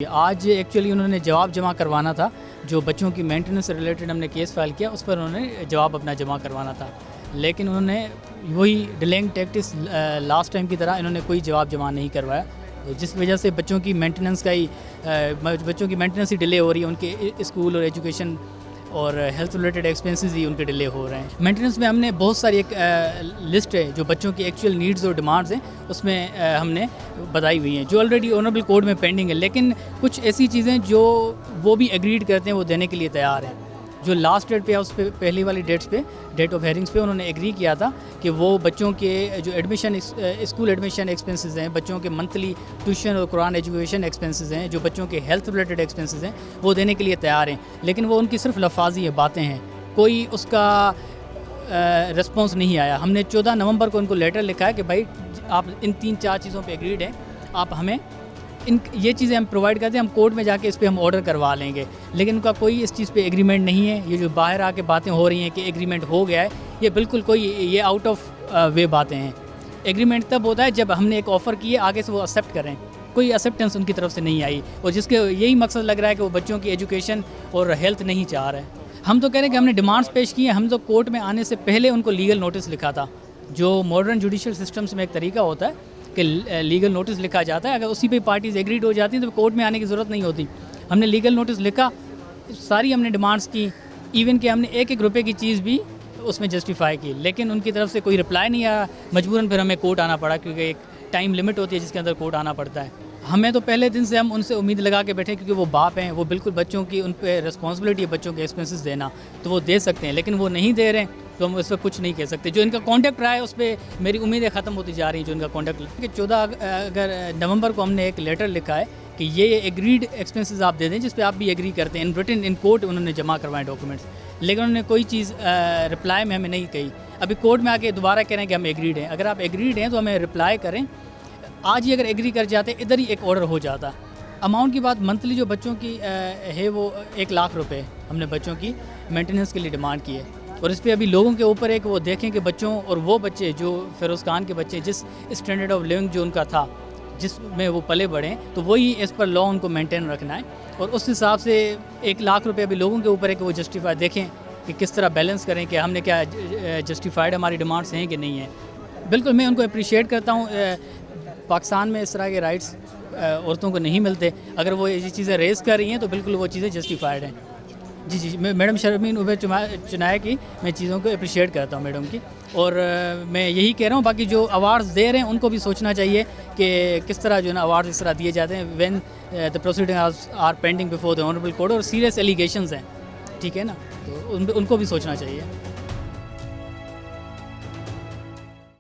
آج ایکچولی انہوں نے جواب جمع کروانا تھا، جو بچوں کی مینٹیننس سے ریلیٹڈ ہم نے کیس فائل کیا اس پر انہوں نے جواب اپنا جمع کروانا تھا، لیکن انہوں نے وہی ڈیلینگ ٹیکٹس لاسٹ ٹائم کی طرح انہوں نے کوئی جواب جمع نہیں کروایا، جس وجہ سے بچوں کی مینٹیننس ہی ڈیلے ہو رہی ہے، ان کے اسکول اور ایجوکیشن اور ہیلتھ ریلیٹڈ ایکسپینسز ہی ان کے ڈیلے ہو رہے ہیں۔ مینٹیننس میں ہم نے بہت ساری ایک لسٹ ہے جو بچوں کی ایکچوئل نیڈز اور ڈیمانڈز ہیں، اس میں ہم نے بتائی ہوئی ہیں جو آلریڈی آنریبل کورٹ میں پینڈنگ ہے، لیکن کچھ ایسی چیزیں جو وہ بھی ایگریڈ کرتے ہیں وہ دینے کے لیے تیار ہیں۔ جو لاسٹ ڈیٹ پہ ہے اس پہ پہلی والی ڈیٹس پہ ڈیٹ آف ہیئرنگس پہ انہوں نے ایگری کیا تھا کہ وہ بچوں کے جو ایڈمیشن اسکول ایڈمیشن ایکسپنسز ہیں، بچوں کے منتھلی ٹیوشن اور قرآن ایجوکیشن ایکسپنسز ہیں، جو بچوں کے ہیلتھ ریلیٹڈ ایکسپنسز ہیں وہ دینے کے لیے تیار ہیں، لیکن وہ ان کی صرف لفاظی باتیں ہیں، کوئی اس کا رسپانس نہیں آیا۔ ہم نے 14 نومبر کو ان کو لیٹر لکھا ہے کہ بھائی آپ ان 3-4 چیزوں پہ ایگریڈ ہیں، آپ ہمیں یہ چیزیں ہم پرووائڈ کرتے ہیں، ہم کورٹ میں جا کے اس پہ ہم آرڈر کروا لیں گے، لیکن ان کا کوئی اس چیز پہ ایگریمنٹ نہیں ہے۔ یہ جو باہر آ کے باتیں ہو رہی ہیں کہ ایگریمنٹ ہو گیا ہے، یہ بالکل یہ آؤٹ آف وے باتیں ہیں۔ ایگریمنٹ تب ہوتا ہے جب ہم نے ایک آفر کی ہے، آگے سے وہ ایکسیپٹ کریں، کوئی ایکسیپٹنس ان کی طرف سے نہیں آئی، اور جس کے یہی مقصد لگ رہا ہے کہ وہ بچوں کی ایجوکیشن اور ہیلتھ نہیں چاہ رہے ہیں۔ ہم تو کہہ رہے ہیں کہ ہم نے ڈیمانڈس پیش کی ہیں، ہم تو کورٹ میں آنے سے پہلے ان کو لیگل نوٹس لکھا تھا، جو ماڈرن جوڈیشل سسٹمس میں ایک طریقہ ہوتا ہے کہ لیگل نوٹس لکھا جاتا ہے، اگر اسی پہ پارٹیز ایگریڈ ہو جاتی ہیں تو کورٹ میں آنے کی ضرورت نہیں ہوتی۔ ہم نے لیگل نوٹس لکھا، ساری ہم نے ڈیمانڈس کی، ایون کہ ہم نے 1-1 روپے کی چیز بھی اس میں جسٹیفائی کی، لیکن ان کی طرف سے کوئی رپلائی نہیں آیا، مجبوراً پھر ہمیں کورٹ آنا پڑا، کیونکہ ایک ٹائم لمٹ ہوتی ہے جس کے اندر کورٹ آنا پڑتا ہے۔ ہمیں تو پہلے دن سے ہم ان سے امید لگا کے بیٹھے، کیونکہ وہ باپ ہیں، وہ بالکل بچوں کی ان پہ رسپانسبلٹی ہے بچوں کے ایکسپنسز دینا، تو وہ دے سکتے ہیں، لیکن وہ نہیں دے رہے ہیں تو ہم اس پہ کچھ نہیں کہہ سکتے۔ جو ان کا کانٹیکٹ رہا ہے اس پہ میری امیدیں ختم ہوتی جا رہی ہیں، جو ان کا کانٹیکٹ کہ 14 نومبر کو ہم نے ایک لیٹر لکھا ہے کہ یہ ایگریڈ ایکسپنسز آپ دے دیں، جس پہ آپ بھی ایگری کرتے ہیں، ان ریٹن ان کورٹ انہوں نے جمع کروائے ڈاکومنٹس، لیکن انہوں نے کوئی چیز رپلائی میں ہمیں نہیں کہی۔ ابھی کورٹ میں آ کے دوبارہ کہہ رہے ہیں کہ ہم ایگریڈ ہیں۔ اگر آپ ایگریڈ ہیں تو ہمیں رپلائی کریں، آج ہی اگر ایگری کر جاتے ادھر ہی ایک آرڈر ہو جاتا۔ اماؤنٹ کی بات منتھلی جو بچوں کی ہے وہ 1 لاکھ روپے ہم نے بچوں کی مینٹیننس کے لیے ڈیمانڈ کی ہے، اور اس پہ ابھی لوگوں کے اوپر ہے کہ وہ دیکھیں کہ بچوں اور وہ بچے جو فیروز خان کے بچے جس اسٹینڈرڈ آف لیونگ جو ان کا تھا، جس میں وہ پلے بڑھیں، تو وہی اس پر لا ان کو مینٹین رکھنا ہے، اور اس حساب سے 1 لاکھ روپے ابھی لوگوں کے اوپر ہے کہ وہ جسٹیفائی دیکھیں کہ کس طرح بیلنس کریں کہ ہم نے کیا جسٹیفائڈ ہماری ڈیمانڈس ہیں کہ نہیں ہیں۔ بالکل میں ان کو اپریشیٹ کرتا ہوں، پاکستان میں اس طرح کے رائٹس عورتوں کو نہیں ملتے، اگر وہ یہ چیزیں ریز کر رہی ہیں تو بالکل وہ چیزیں جسٹیفائڈ ہیں۔ جی میڈم شرمین عبید چنائے کی میں چیزوں کو اپریشیٹ کرتا ہوں میڈم کی، اور میں یہی کہہ رہا ہوں باقی جو ایوارڈز دے رہے ہیں ان کو بھی سوچنا چاہیے کہ کس طرح جو ہے نا ایوارڈز اس طرح دیے جاتے ہیں when the proceeding are pending before the honourable court, اور سیریس ایلیگیشنز ہیں، ٹھیک ہے نا، تو ان کو بھی سوچنا چاہیے۔